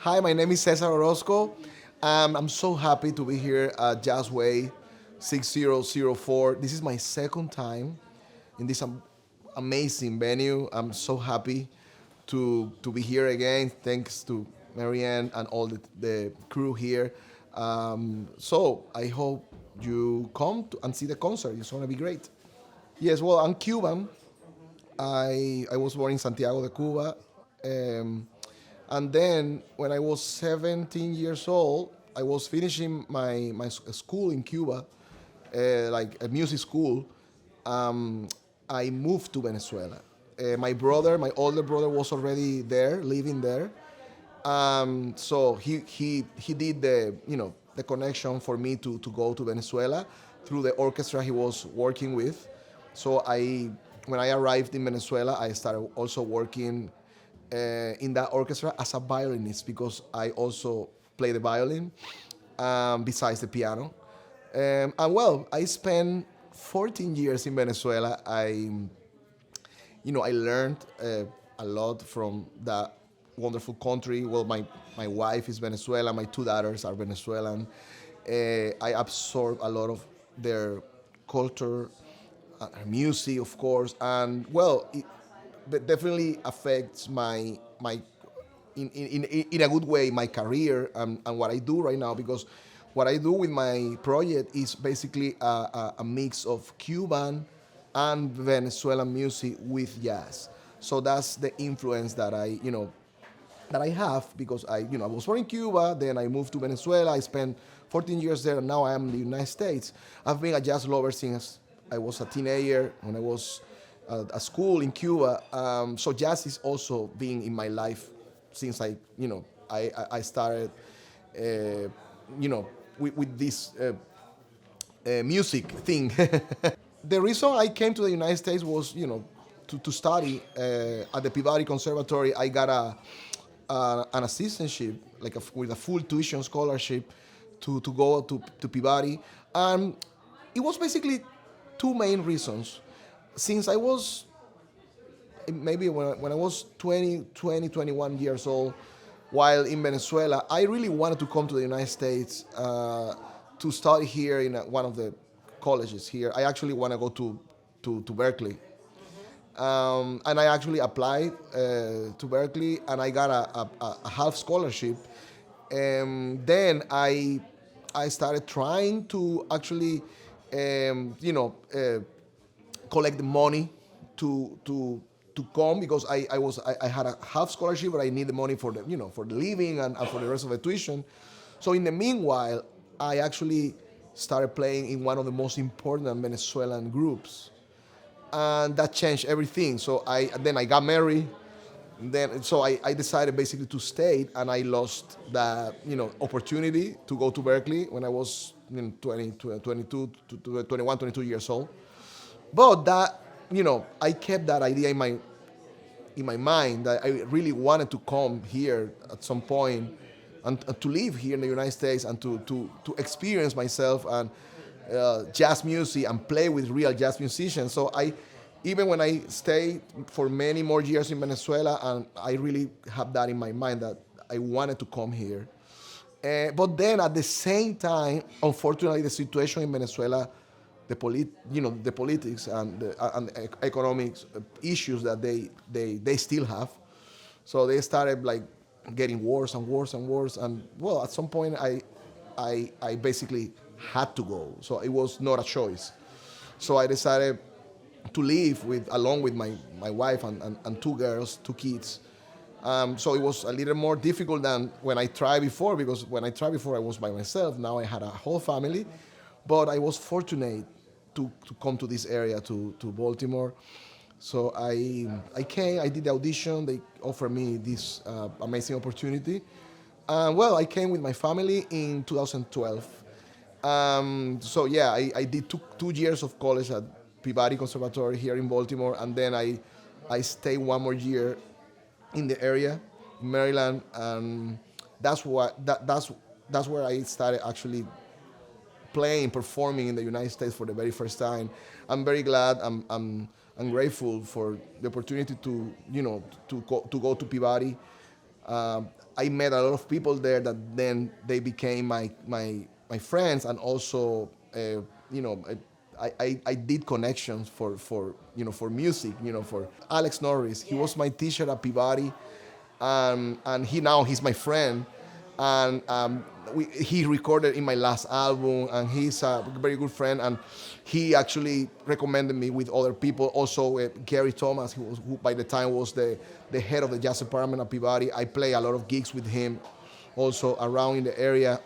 Hi, my name is César Orozco. I'm so happy to be here at Jazzway 6004. This is my second time in this amazing venue. I'm so happy to be here again. Thanks to Marianne and all the crew here. So I hope you come and see the concert. It's going to be great. Yes, well, I'm Cuban. I was born in Santiago de Cuba. Um, and then when I was 17 years old, I was finishing my school in Cuba, like a music school. Um, I moved to Venezuela. My older brother, was already there, living there. So he did the connection for me to go to Venezuela through the orchestra he was working with. So when I arrived in Venezuela, I started also working in that orchestra as a violinist because I also play the violin besides the piano. And well, I spent 14 years in Venezuela. I learned a lot from that wonderful country. Well, my wife is Venezuelan, my two daughters are Venezuelan. I absorbed a lot of their culture, music, of course, and well, it definitely affects my in a good way my career and what I do right now because what I do with my project is basically a mix of Cuban and Venezuelan music with jazz. So that's the influence that I have because I was born in Cuba, then I moved to Venezuela. I spent 14 years there, and now I am in the United States. I've been a jazz lover since I was a teenager when I was at school in Cuba. So jazz is also being in my life since I started, with this music thing. The reason I came to the United States was, to study at the Peabody Conservatory. I got an assistantship, like with a full tuition scholarship, to go to Peabody. And it was basically two main reasons. Since I was maybe when I was 21 years old, while in Venezuela, I really wanted to come to the United States to study here in one of the colleges here. I actually want to go to Berkeley. And I actually applied to Berkeley, and I got a half scholarship. And then I started trying to actually, collect the money to come because I had a half scholarship, but I need the money for the living and for the rest of the tuition. So in the meanwhile, I actually started playing in one of the most important Venezuelan groups, and that changed everything. So I got married. Then so I decided basically to stay, and I lost that opportunity to go to Berkeley when I was 20, 22, 21, 22 years old. But that I kept that idea in my mind that I really wanted to come here at some point and to live here in the United States and to experience myself and jazz music and play with real jazz musicians. So even when I stayed for many more years in Venezuela, and I really have that in my mind that I wanted to come here. But then at the same time, unfortunately, the situation in Venezuela, the politics and economic issues that they still have. So they started like getting worse and worse and worse. And well, at some point, I basically had to go. So it was not a choice. So I decided to live along with my wife and two girls, two kids. So it was a little more difficult than when I tried before, because when I tried before I was by myself. Now I had a whole family, but I was fortunate to come to this area to Baltimore. So I came, I did the audition. They offered me this amazing opportunity. Well, I came with my family in 2012. So yeah, I did two years of college at Peabody Conservatory here in Baltimore, and then I stayed one more year in the area, Maryland, and that's where I started actually playing, performing in the United States for the very first time. I'm very glad. I'm grateful for the opportunity to go to Peabody. I met a lot of people there that then they became my friends, and also you know I did connections for for music, for Alex Norris. He was my teacher at Peabody, and he's my friend, and he recorded in my last album, and he's a very good friend, and he actually recommended me with other people. Also, Gary Thomas, who by the time was the head of the jazz department at Peabody. I play a lot of gigs with him, also around in the area,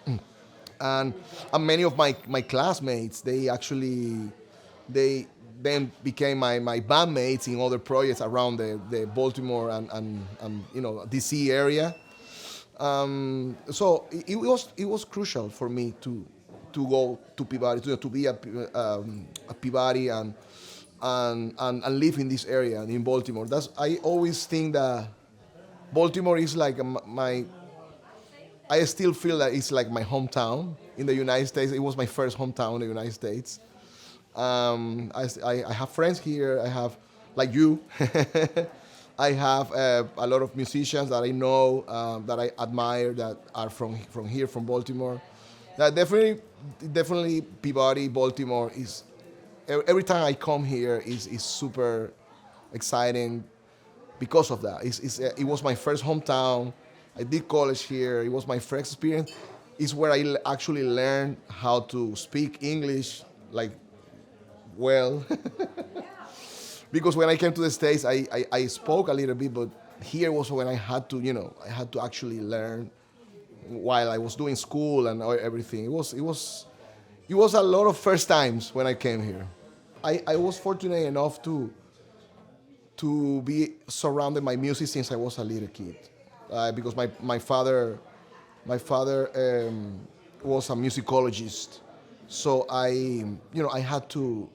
and many of my classmates, they then became my bandmates in other projects around the Baltimore and DC area. So it was crucial for me to go to Peabody, to be at Peabody, and live in this area in Baltimore. I always think that Baltimore is like my. I still feel that it's like my hometown in the United States. It was my first hometown in the United States. I have friends here. I have, like you, I have a lot of musicians that I know, that I admire, that are from here, from Baltimore. That definitely Peabody, Baltimore is. Every time I come here is super exciting because of that. It was my first hometown. I did college here. It was my first experience. It's where I actually learned how to speak English, like, well. Because when I came to the States, I spoke a little bit, but here was when I had to actually learn while I was doing school and everything. It was a lot of first times when I came here. I was fortunate enough to be surrounded by music since I was a little kid, because my father was a musicologist, so I had to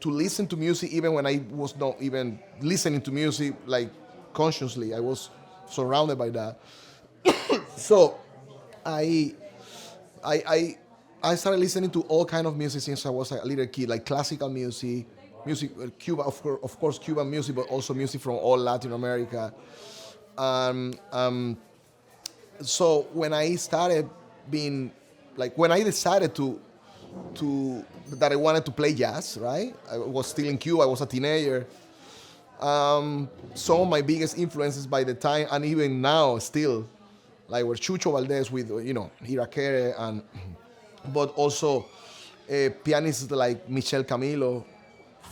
listen to music even when I was not even listening to music like consciously. I was surrounded by that. So I I I started listening to all kind of music since I was a little kid, like classical music, Cuba, of course, Cuban music, but also music from all Latin America. Um, um, so when I started being, like, when I decided to that I wanted to play jazz, right? I was still in Cuba. I was a teenager. Some of my biggest influences by the time, and even now still, like, were Chucho Valdez with Irakere, and but also pianists like Michel Camilo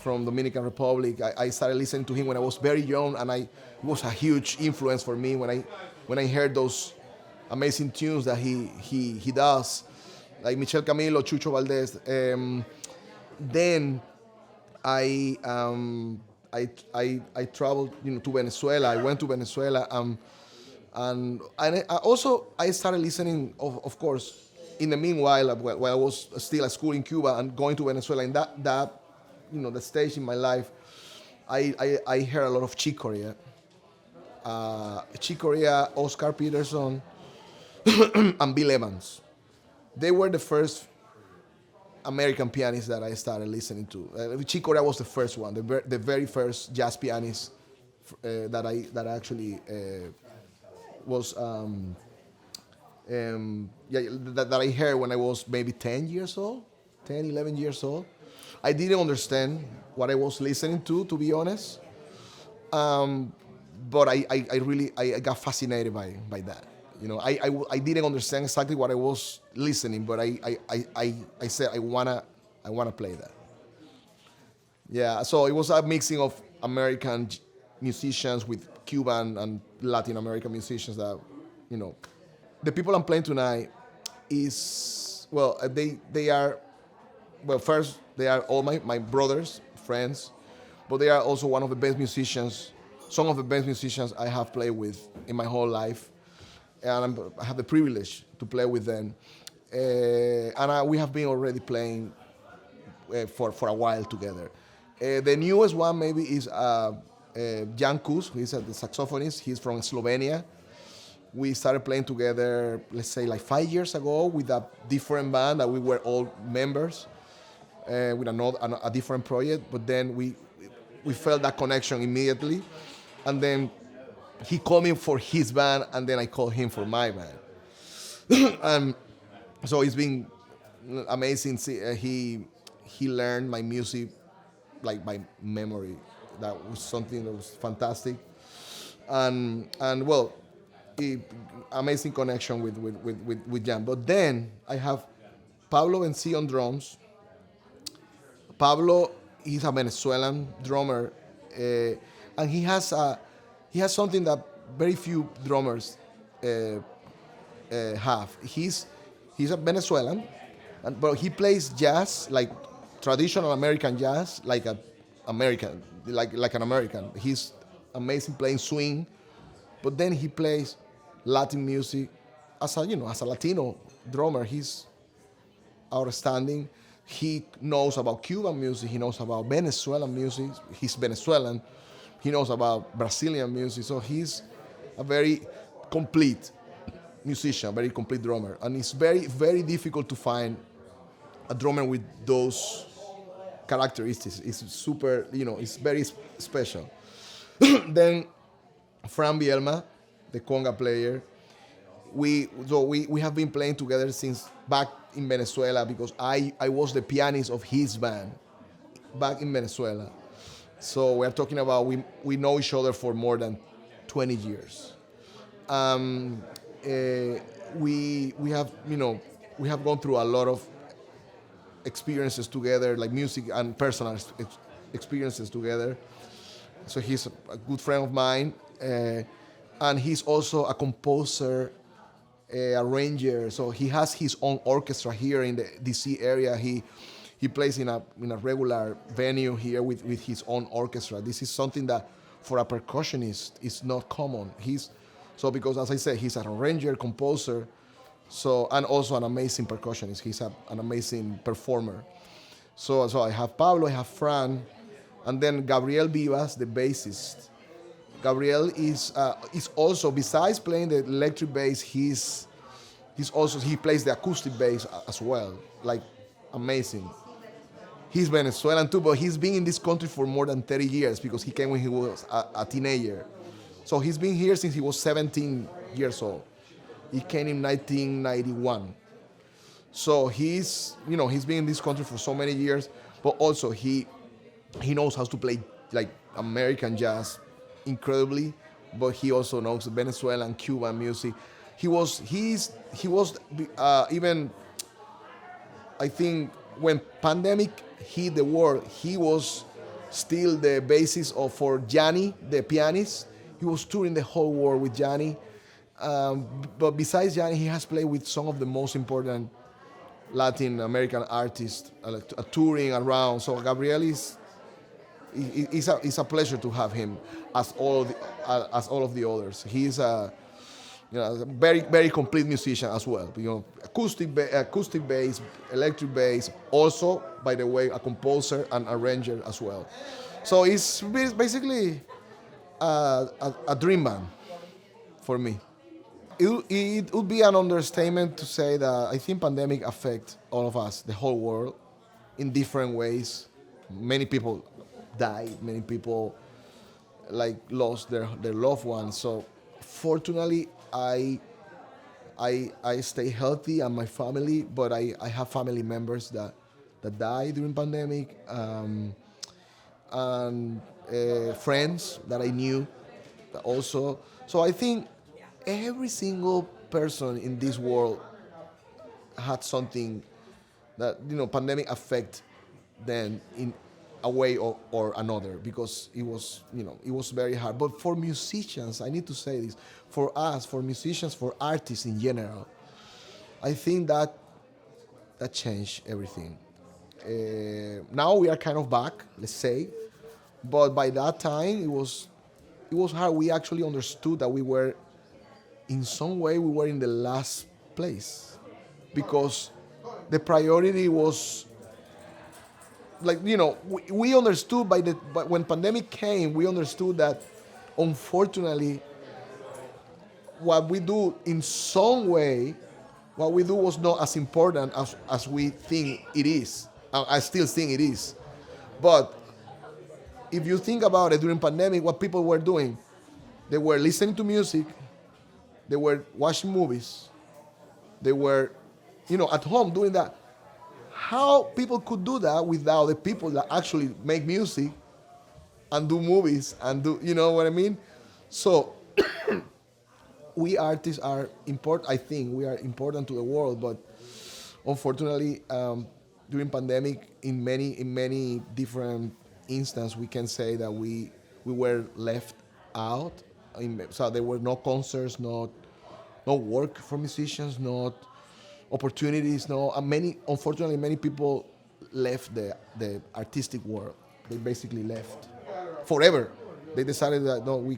from Dominican Republic. I started listening to him when I was very young, and it was a huge influence for me when I heard those amazing tunes that he does, like Michel Camilo, Chucho Valdez. Then I I traveled to Venezuela. I went to Venezuela, and also I started listening, of course, in the meanwhile, while I was still at school in Cuba and going to Venezuela. In that the stage in my life, I heard a lot of Chick Corea, Oscar Peterson, and Bill Evans. They were the first American pianist that I started listening to. Chick Corea was the first one, the very first jazz pianist that I actually was that I heard when I was maybe 10 years old, 10, 11 years old. I didn't understand what I was listening to be honest. But I really I got fascinated by that. I didn't understand exactly what I was listening, but I said I wanna play that. Yeah, so it was a mixing of American musicians with Cuban and Latin American musicians that, you know. The people I'm playing tonight is, well, they are, well, first, they are all my brothers, friends, but they are also one of the best musicians, some of the best musicians I have played with in my whole life. And I have the privilege to play with them. We have been already playing for a while together. The newest one maybe is Jan Kus, who is the saxophonist. He's from Slovenia. We started playing together, let's say, like 5 years ago with a different band that we were all members with a different project. But then we felt that connection immediately, and then he called me for his band, and then I called him for my band. And so it's been amazing. He learned my music like by memory. That was something that was fantastic, and well, it, amazing connection with Jan. But then I have Pablo Benci on drums. Pablo, he's a Venezuelan drummer, and he has something that very few drummers have. He's a Venezuelan, but he plays jazz like traditional American jazz, like a American, like an American. He's amazing playing swing, but then he plays Latin music as a as a Latino drummer. He's outstanding. He knows about Cuban music. He knows about Venezuelan music. He's Venezuelan. He knows about Brazilian music. So he's a very complete musician, very complete drummer. And it's very difficult to find a drummer with those characteristics. It's super, it's very special. Then Fran Bielma, the conga player, we have been playing together since back in Venezuela because I was the pianist of his band back in Venezuela. So we're talking about we know each other for more than 20 years. We have we have gone through a lot of experiences together, like music and personal experiences together. So he's a good friend of mine, and he's also a composer, arranger. So he has his own orchestra here in the DC area. He plays in a regular venue here with his own orchestra. This is something that for a percussionist is not common. Because as I said, he's an arranger, composer, and also an amazing percussionist. He's an amazing performer. So I have Pablo, I have Fran, and then Gabriel Vivas, the bassist. Gabriel is also, besides playing the electric bass, he plays the acoustic bass as well. Like, amazing. He's Venezuelan too, but he's been in this country for more than 30 years because he came when he was a teenager. So he's been here since he was 17 years old. He came in 1991. So he's been in this country for so many years, but also he knows how to play like American jazz incredibly, but he also knows Venezuelan and Cuban music. He was even, I think, when pandemic hit the world, he was still the basis for Gianni, the pianist. He was touring the whole world with Gianni. But besides Gianni, he has played with some of the most important Latin American artists, touring around. So Gabriel it's a pleasure to have him as all of the others. He's a very complete musician as well. Acoustic bass, electric bass. Also, by the way, a composer and arranger as well. So it's basically a dream band for me. It would be an understatement to say that I think pandemic affect all of us, the whole world, in different ways. Many people died. Many people lost their loved ones. So fortunately, I stay healthy and my family, but I have family members that died during pandemic, and friends that I knew also. So I think every single person in this world had something that pandemic affect them in a way or another, because it was very hard. But for musicians, I need to say this, for us, for musicians, for artists in general, I think that changed everything. Now we are kind of back, let's say, but by that time it was hard. We actually understood that in some way we were in the last place, because the priority was we understood but when pandemic came, we understood that unfortunately what we do in some way, what we do was not as important as we think it is. I still think it is. But if you think about it, during pandemic, what people were doing, They were listening to music. They were watching movies. They were, at home doing that. How people could do that without the people that actually make music and do movies and do, you know what I mean? So we artists are important. I think we are important to the world, but unfortunately, during pandemic, in many different instances, we can say that we were left out. So there were no concerts, no work for musicians, not opportunities, no. And unfortunately, many people left the artistic world. They basically left forever. They decided that no,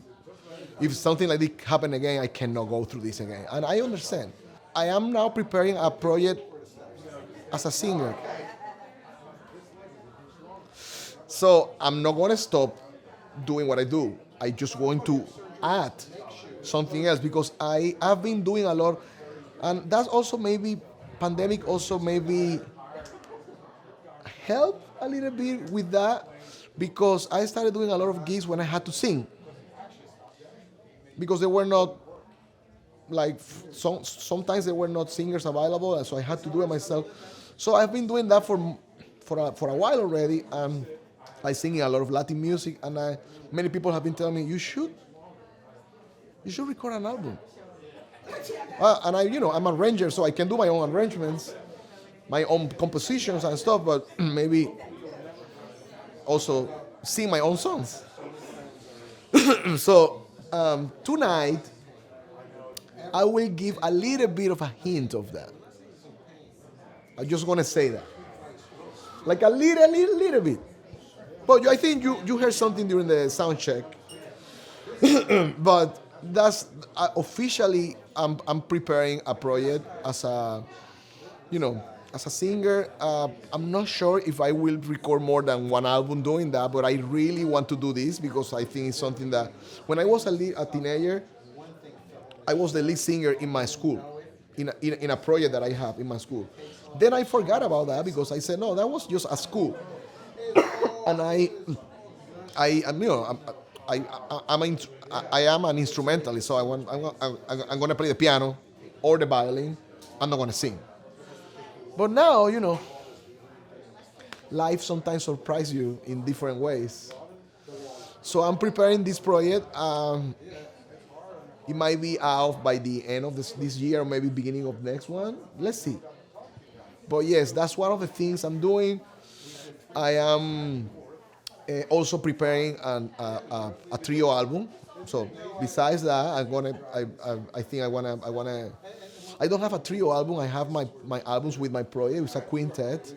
if something like this happen again, I cannot go through this again. And I understand. I am now preparing a project as a singer. So I'm not going to stop doing what I do. I just going to add something else because I've been doing a lot, and that's also maybe pandemic also maybe help a little bit with that because I started doing a lot of gigs when I had to sing because they were not like sometimes there were not singers available, and so I had to do it myself. So I've been doing that for a while already. I sing a lot of Latin music, and many people have been telling me you should record an album. And I'm an arranger, so I can do my own arrangements, my own compositions and stuff, but maybe also sing my own songs. So tonight, I will give a little bit of a hint of that. I just want to say that. Like a little bit. But I think you heard something during the sound check. But that's officially, I'm preparing a project as a singer. I'm not sure if I will record more than one album doing that, but I really want to do this because I think it's something that when I was a teenager, I was the lead singer in my school, in a project that I have in my school. Then I forgot about that because I said, no, that was just a school. And I am an instrumentalist, so I'm going to play the piano or the violin. I'm not going to sing. But now, life sometimes surprises you in different ways. So I'm preparing this project. It might be out by the end of this year or maybe beginning of next one. Let's see. But yes, that's one of the things I'm doing. I am also preparing a trio album. So besides that, I think I wanna. I don't have a trio album. I have my albums with my project. It's a quintet,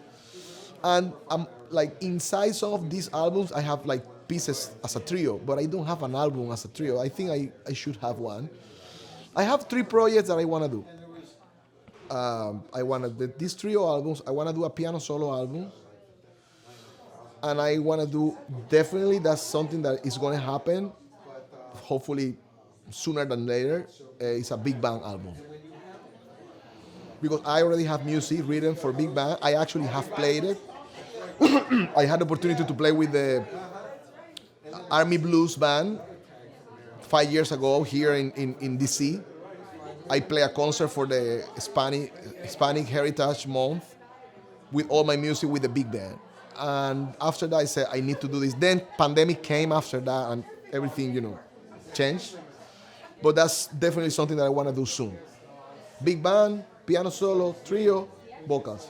and I'm like inside some of these albums, I have like pieces as a trio, but I don't have an album as a trio. I think I should have one. I have 3 projects that I wanna do. These trio albums. I wanna do a piano solo album. And I want to do, definitely that's something that is going to happen, hopefully sooner than later. It's a big band album. Because I already have music written for big band. I actually have played it. I had the opportunity to play with the Army Blues Band 5 years ago here in DC. I play a concert for the Hispanic Heritage Month with all my music with the big band. And after that, I said, I need to do this. Then pandemic came after that and everything, changed. But that's definitely something that I want to do soon. Big band, piano solo, trio, vocals.